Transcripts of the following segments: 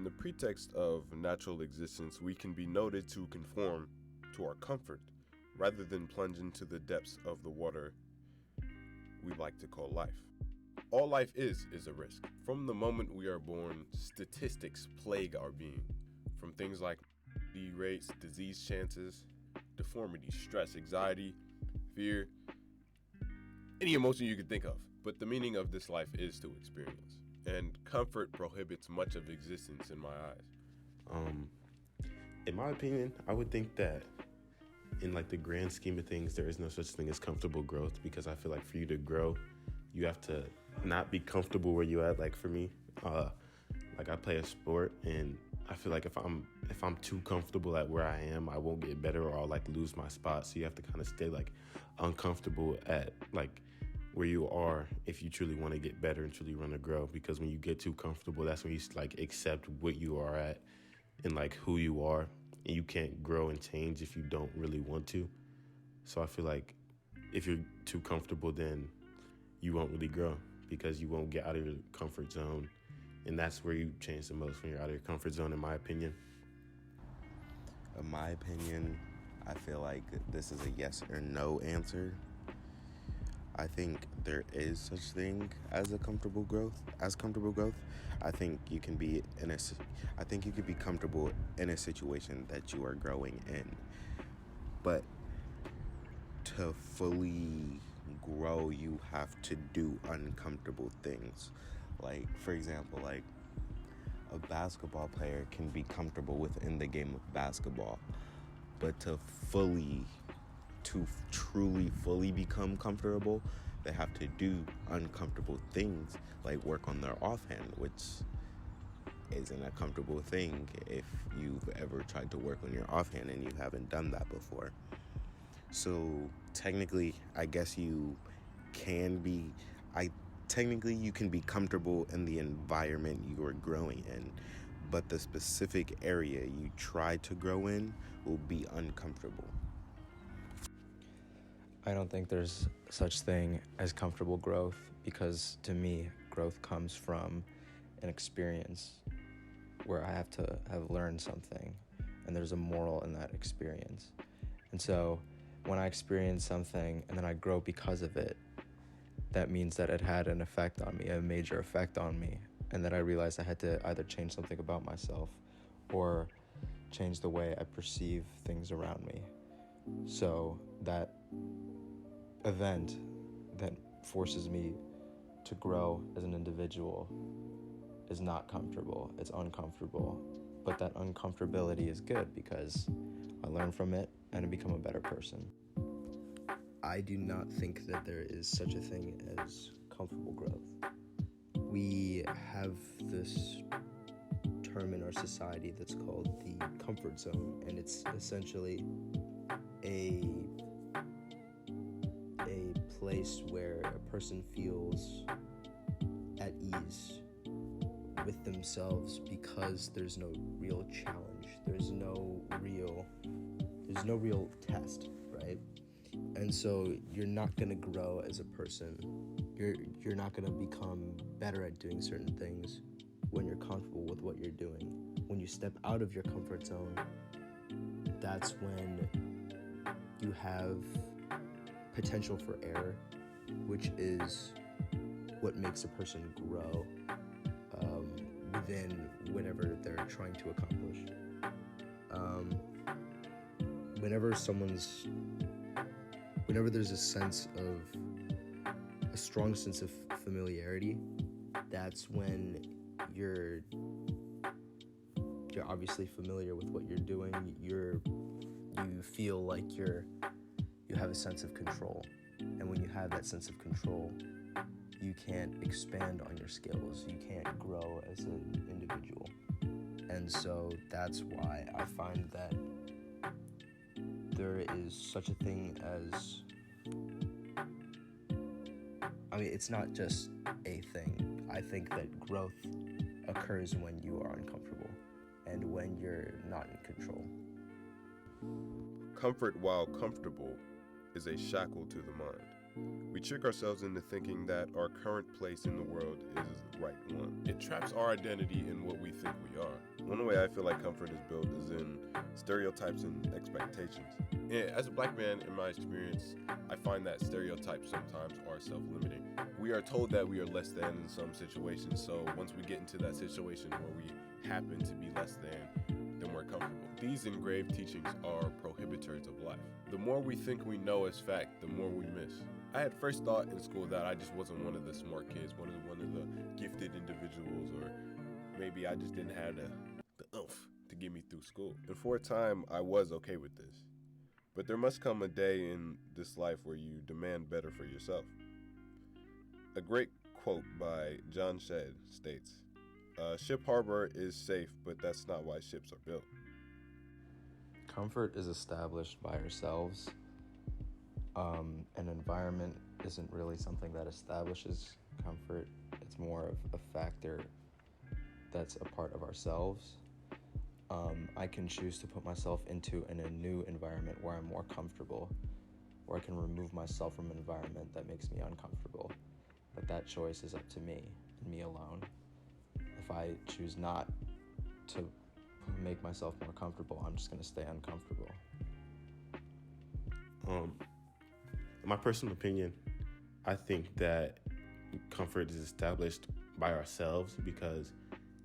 In the pretext of natural existence, we can be noted to conform to our comfort rather than plunge into the depths of the water we like to call life. All life is a risk. From the moment we are born, statistics plague our being. From things like rates, disease chances, deformity, stress, anxiety, fear, any emotion you could think of. But the meaning of this life is to experience. And comfort prohibits much of existence in my eyes. In my opinion, I would think that in like the grand scheme of things, there is no such thing as comfortable growth, because I feel like for you to grow, you have to not be comfortable where you at. Like for me, like I play a sport, and I feel like if I'm too comfortable at where I am, I won't get better, or I'll like lose my spot. So you have to kind of stay like uncomfortable at like where you are if you truly want to get better and truly want to grow. Because when you get too comfortable, that's when you like accept what you are at and like who you are, and you can't grow and change if you don't really want to. So I feel like if you're too comfortable, then you won't really grow, because you won't get out of your comfort zone. And that's where you change the most, when you're out of your comfort zone, in my opinion. In my opinion, I feel like this is a yes or no answer. I think there is such thing as comfortable growth. I think you can be comfortable in a situation that you are growing in. But to fully grow, you have to do uncomfortable things. Like, for example, like a basketball player can be comfortable within the game of basketball, but to truly fully become comfortable, they have to do uncomfortable things, like work on their offhand, which isn't a comfortable thing if you've ever tried to work on your offhand and you haven't done that before. So technically, I guess you can be comfortable in the environment you are growing in, but the specific area you try to grow in will be uncomfortable. I don't think there's such thing as comfortable growth, because to me, growth comes from an experience where I have to have learned something, and there's a moral in that experience. And so when I experience something and then I grow because of it, that means that it had an effect on me, a major effect on me, and that I realized I had to either change something about myself or change the way I perceive things around me. So that event that forces me to grow as an individual is not comfortable, it's uncomfortable. But that uncomfortability is good, because I learn from it and I become a better person. I do not think that there is such a thing as comfortable growth. We have this term in our society that's called the comfort zone, and it's essentially a place where a person feels at ease with themselves because there's no real challenge, there's no real test, right? And so you're not going to grow as a person. You're not going to become better at doing certain things when you're comfortable with what you're doing. When you step out of your comfort zone, that's when you have potential for error, which is what makes a person grow within whatever they're trying to accomplish. Whenever there's a strong sense of familiarity, that's when you're obviously familiar with what you're doing. You feel like you have a sense of control. And when you have that sense of control, you can't expand on your skills. You can't grow as an individual. And so that's why I find that there is such a thing as, it's not just a thing. I think that growth occurs when you are uncomfortable and when you're not in control. Comfort, while comfortable, is a shackle to the mind. We trick ourselves into thinking that our current place in the world is the right one. It traps our identity in what we think we are. One way I feel like comfort is built is in stereotypes and expectations. And as a black man, in my experience, I find that stereotypes sometimes are self-limiting. We are told that we are less than in some situations, so once we get into that situation where we happen to be less than, then we're comfortable. These engraved teachings are prohibitors of life. The more we think we know as fact, the more we miss. I had first thought in school that I just wasn't one of the smart kids, one of the gifted individuals, or maybe I just didn't have the oomph to get me through school. And for a time, I was okay with this. But there must come a day in this life where you demand better for yourself. A great quote by John Shedd states, "Ship harbor is safe, but that's not why ships are built." Comfort is established by ourselves. An environment isn't really something that establishes comfort. It's more of a factor that's a part of ourselves. I can choose to put myself in a new environment where I'm more comfortable, or I can remove myself from an environment that makes me uncomfortable. But that choice is up to me and me alone. If I choose not to make myself more comfortable, I'm just going to stay uncomfortable. In my personal opinion, I think that comfort is established by ourselves because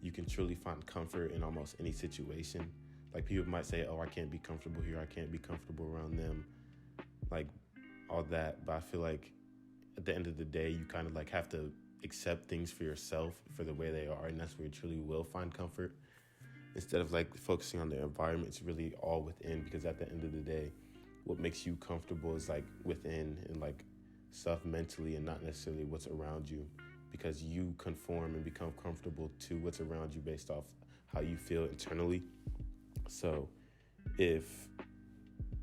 you can truly find comfort in almost any situation. Like, people might say, oh, I can't be comfortable here, I can't be comfortable around them, like all that. But I feel like at the end of the day, you kind of like have to accept things for yourself for the way they are, and that's where you truly will find comfort. Instead of like focusing on the environment, it's really all within, because at the end of the day, what makes you comfortable is like within and like stuff mentally, and not necessarily what's around you, because you conform and become comfortable to what's around you based off how you feel internally. So if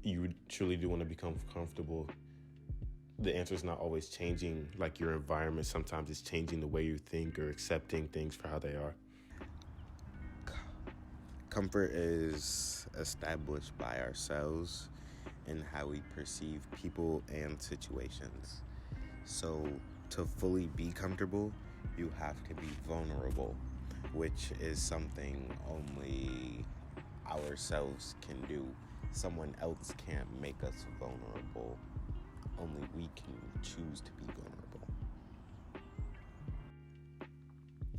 you truly do want to become comfortable, the answer is not always changing like your environment. Sometimes it's changing the way you think or accepting things for how they are. Comfort is established by ourselves and how we perceive people and situations. So to fully be comfortable, you have to be vulnerable, which is something only ourselves can do. Someone else can't make us vulnerable. Only we can choose to be vulnerable.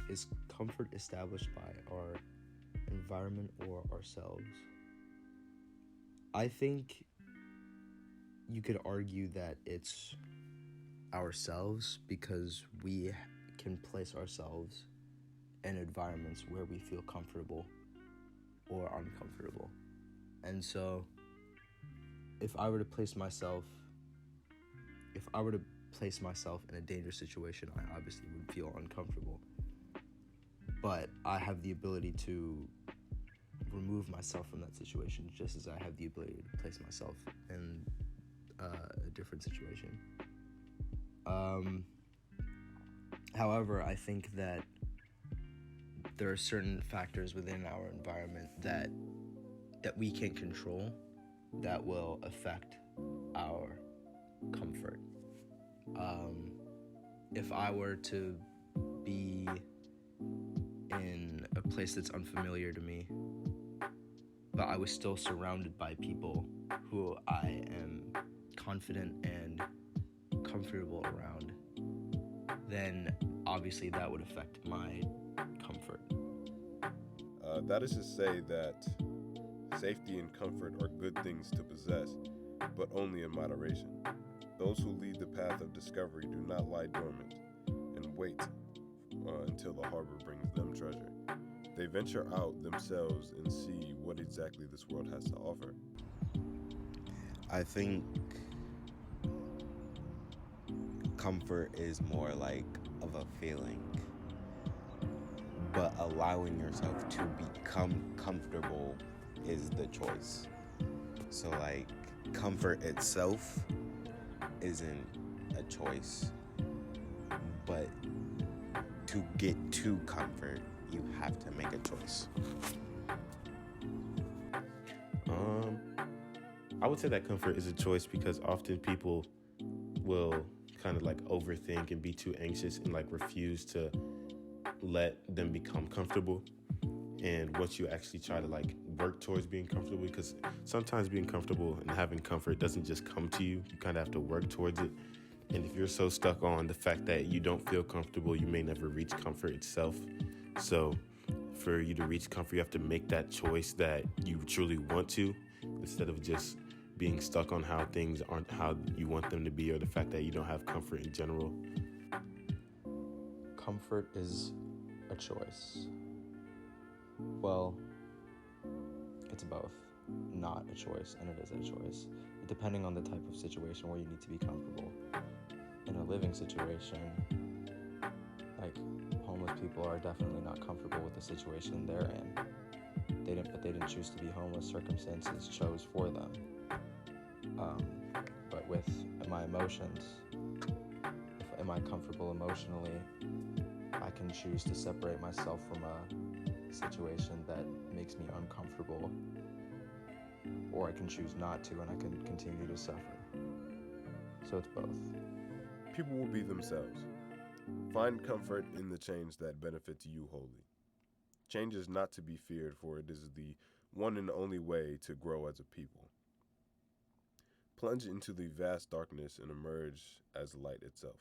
Is comfort established by our environment or ourselves? I think you could argue that it's ourselves, because we can place ourselves in environments where we feel comfortable or uncomfortable. And so if I were to place myself in a dangerous situation, I obviously would feel uncomfortable. But I have the ability to remove myself from that situation, just as I have the ability to place myself in a different situation. However, I think that there are certain factors within our environment that we can't control that will affect our comfort. If I were to be in a place that's unfamiliar to me, but I was still surrounded by people who I am confident and comfortable around, then obviously that would affect my comfort. That is to say that safety and comfort are good things to possess, but only in moderation. Those who lead the path of discovery do not lie dormant and wait until the harbor brings them treasure. They venture out themselves and see what exactly this world has to offer. I think comfort is more like of a feeling, but allowing yourself to become comfortable is the choice. So like, comfort itself isn't a choice, but to get to comfort, you have to make a choice. I would say that comfort is a choice because often people will kind of like overthink and be too anxious and like refuse to let them become comfortable. And once you actually try to like work towards being comfortable, because sometimes being comfortable and having comfort doesn't just come to you, you kind of have to work towards it. And if you're so stuck on the fact that you don't feel comfortable, you may never reach comfort itself. So for you to reach comfort, you have to make that choice that you truly want to, instead of just being stuck on how things aren't how you want them to be, or the fact that you don't have comfort in general. Comfort is a choice. Well, it's both. Not a choice and it is a choice, depending on the type of situation where you need to be comfortable. In a living situation, like homeless people are definitely not comfortable with the situation they're in. They didn't choose to be homeless. Circumstances chose for them. But with my emotions, am I comfortable emotionally? I can choose to separate myself from a situation that makes me uncomfortable, or I can choose not to and I can continue to suffer. So it's both. People will be themselves. Find comfort in the change that benefits you wholly. Change is not to be feared, for it is the one and only way to grow as a people. Plunge into the vast darkness and emerge as light itself.